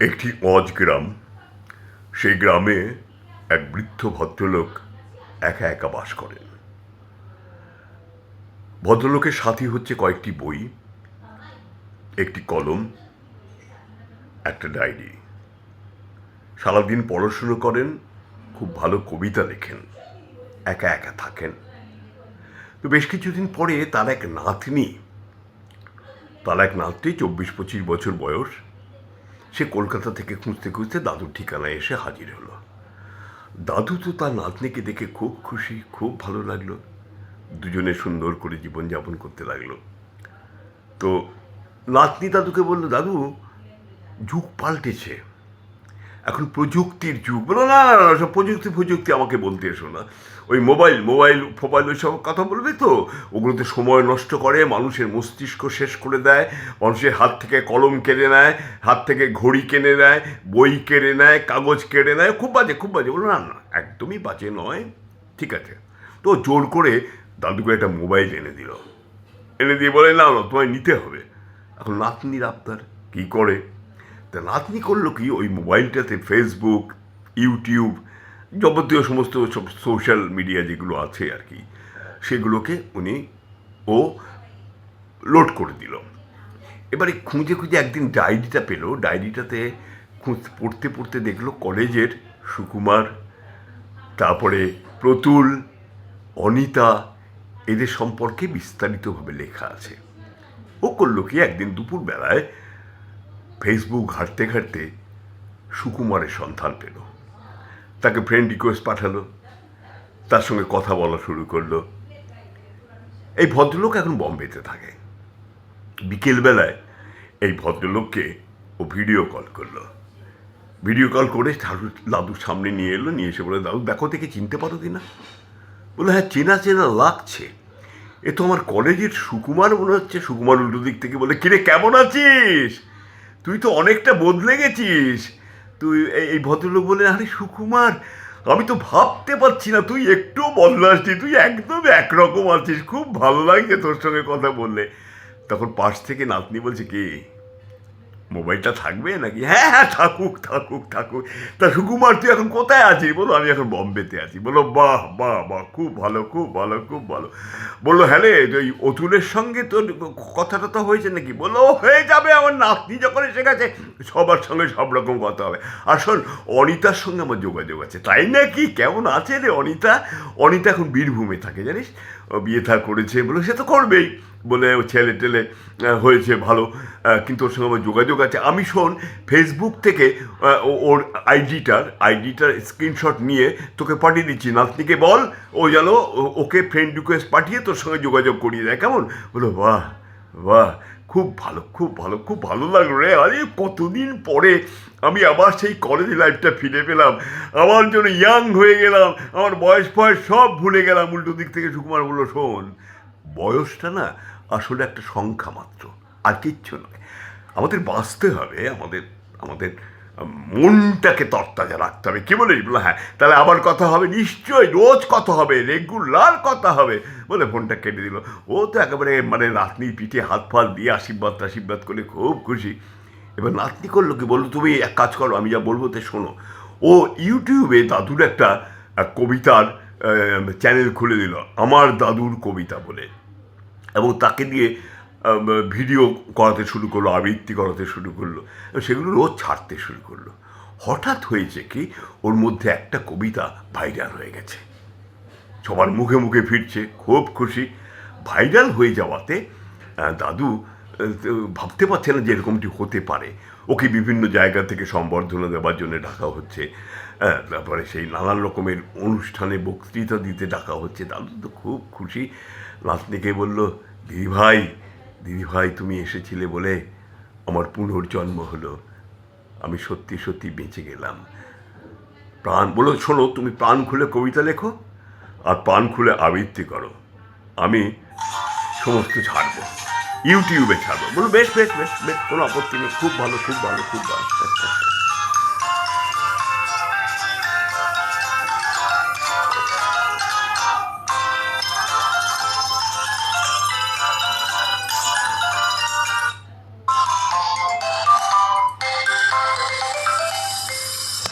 একটি অজ গ্রাম। সেই গ্রামে এক বৃদ্ধ ভদ্রলোক একা একা বাস করেন। ভদ্রলোকের সাথী হচ্ছে কয়েকটি বই, একটি কলম, একটা ডায়েরি। সারাদিন পড়াশুনো করেন, খুব ভালো কবিতা লেখেন, একা একা থাকেন। তো বেশ কিছুদিন পরে তার এক নাতনি 24-25 বছর বয়স, সে কলকাতা থেকে খুঁজতে খুঁজতে দাদুর ঠিকানায় এসে হাজির হলো। দাদু তো তার নাতনিকে দেখে খুব খুশি, খুব ভালো লাগলো। দুজনে সুন্দর করে জীবনযাপন করতে লাগলো। তো নাতনি দাদুকে বলল, দাদু, যুগ পাল্টেছে, এখন প্রযুক্তির যুগ। বলো, না না না, সব প্রযুক্তি আমাকে বলতে এসো না। ওই মোবাইল ওইসব কথা বলবে তো, ওগুলোতে সময় নষ্ট করে, মানুষের মস্তিষ্ক শেষ করে দেয়, মানুষের হাত থেকে কলম কেড়ে নেয়, হাত থেকে ঘড়ি কিনে নেয়, বই কেড়ে নেয়, কাগজ কেড়ে নেয়। খুব বাজে, খুব বাজে। বলো, না না, একদমই বাজে নয়, ঠিক আছে। তো জোর করে দাদুকে একটা মোবাইল এনে দিয়ে বলে, না না, তোমায় নিতে হবে। এখন নাতনির আবদার, কী করে? তা নাতনি করলো কি, ওই মোবাইলটাতে ফেসবুক, ইউটিউব, যাবতীয় সমস্ত সব সোশ্যাল মিডিয়া যেগুলো আছে আর কি, সেগুলোকে ও লোড করে দিল। এবারে খুঁজে খুঁজে একদিন ডায়েরিটা পেল। ডায়েরিটাতে পড়তে পড়তে দেখলো কলেজের সুকুমার, তারপরে প্রতুল, অনিতা, এদের সম্পর্কে বিস্তারিতভাবে লেখা আছে। ও করলো কি, একদিন দুপুরবেলায় ফেসবুক ঘাঁটতে ঘাঁটতে সুকুমারের সন্ধান পেল। তাকে ফ্রেন্ড রিকোয়েস্ট পাঠালো, তার সঙ্গে কথা বলা শুরু করলো। এই ভদ্রলোক এখন বম্বেতে থাকে। বিকেলবেলায় এই ভদ্রলোককে ও ভিডিও কল করলো। ভিডিও কল করে দাদুর সামনে নিয়ে এলো, নিয়ে এসে বলে, দাদু দেখো, থেকে চিনতে পারো কি না? বলে, হ্যাঁ, চেনা চেনা লাগছে, এ তো আমার কলেজের সুকুমার মনে হচ্ছে। সুকুমার উল্টো দিক থেকে বলে, কিরে, কেমন আছিস? তুই তো অনেকটা বদলে গেছিস। তুই এই ভদ্রলোক বলে, আরে সুকুমার, আমি তো ভাবতে পারছি না তুই একটু বদলাসনি, তুই একদম একরকম আছিস, খুব ভালো লাগছে তোর সঙ্গে কথা বললে। তখন পাশ থেকে নাতনি বলছে, কি মোবাইলটা থাকবে নাকি? হ্যাঁ হ্যাঁ, থাকুক থাকুক থাকুক। তা সুকুমার, তুই এখন কোথায় আছিস? বলো, আমি এখন বম্বেতে আছি। বলো, বাহ বাহ বাহ, খুব ভালো খুব ভালো খুব ভালো। বললো, হ্যাঁ রে, ওই অতুলের সঙ্গে তোর কথা টথা হয়েছে নাকি? বললো, হয়ে যাবে, আমার নাতনি যখন এসে গেছে, সবার সঙ্গে সব রকম কথা হবে। আর শোন, অনিতার সঙ্গে আমার যোগাযোগ আছে। তাই নাকি? কেমন আছে রে অনিতা? অনিতা এখন বীরভূমে থাকে, জানিস, বিয়ে থা করেছে। বলে, সে তো করবেই, বলে ও ছেলে টেলে হয়েছে ভালো, কিন্তু ওর সঙ্গে আমার যোগাযোগ আছে। আমি শোন, ফেসবুক থেকে ওর আইডিটার স্ক্রিনশট নিয়ে তোকে পাঠিয়ে দিচ্ছি। নাতনিকে বল, ও যেন ওকে ফ্রেন্ড রিকোয়েস্ট পাঠিয়ে তোর সঙ্গে যোগাযোগ করিয়ে দেয়, কেমন? বলো, বাহ বাহ, খুব ভালো খুব ভালো, খুব ভালো লাগলো রে। আরে কতদিন পরে আমি আবার সেই কলেজ লাইফটা ফিরে পেলাম, আমার জন্য ইয়াং হয়ে গেলাম, আমার বয়স সব ভুলে গেলাম। উল্টো দিক থেকে সুকুমার বললো, শোন, বয়সটা না আসলে একটা সংখ্যা মাত্র, আর কিচ্ছু নয়। আমাদের বাঁচতে হবে, আমাদের মনটাকে তরতাজা রাখতে হবে। কি বলিস? বলো, হ্যাঁ, তাহলে আবার কথা হবে, নিশ্চয়ই রোজ কথা হবে, রেগুলার কথা হবে, বলে ফোনটা কেটে দিল। ও তো একেবারে নাতনির পিঠে হাত ফাল দিয়ে আশীর্বাদ করে খুব খুশি। এবার নাতনি করলো কি, বললো, তুমি এক কাজ করো, আমি যা বলবো তে শোনো। ও ইউটিউবে দাদুর একটা কবিতার চ্যানেল খুলে দিল, আমার দাদুর কবিতা বলে, এবং তাকে দিয়ে ভিডিও করাতে শুরু করলো, আবৃত্তি করাতে শুরু করলো, সেগুলো রোজ ছাড়তে শুরু করলো। হঠাৎ হয়েছে কি, ওর মধ্যে একটা কবিতা ভাইরাল হয়ে গেছে, সবার মুখে মুখে ফিরছে, খুব খুশি। ভাইরাল হয়ে যাওয়াতে দাদু ভাবতে পারছে না যে এরকমটি হতে পারে। ওকে বিভিন্ন জায়গা থেকে সম্বর্ধনা দেওয়ার জন্য ডাকা হচ্ছে, তারপরে সেই নানান রকমের অনুষ্ঠানে বক্তৃতা দিতে ডাকা হচ্ছে। দাদু তো খুব খুশি। নাতনিকে বলল, দিদিভাই, তুমি এসেছিলে বলে আমার পুনর্জন্ম হলো, আমি সত্যি সত্যি বেঁচে গেলাম। বলো, শোনো, তুমি প্রাণ খুলে কবিতা লেখো আর প্রাণ খুলে আবৃত্তি করো, আমি সমস্ত ছাড়বো, ইউটিউবে ছাড়বো। বলো, বেশ বেশ বেশ বেশ, কোনো আপত্তি নেই, খুব ভালো খুব ভালো খুব ভালো।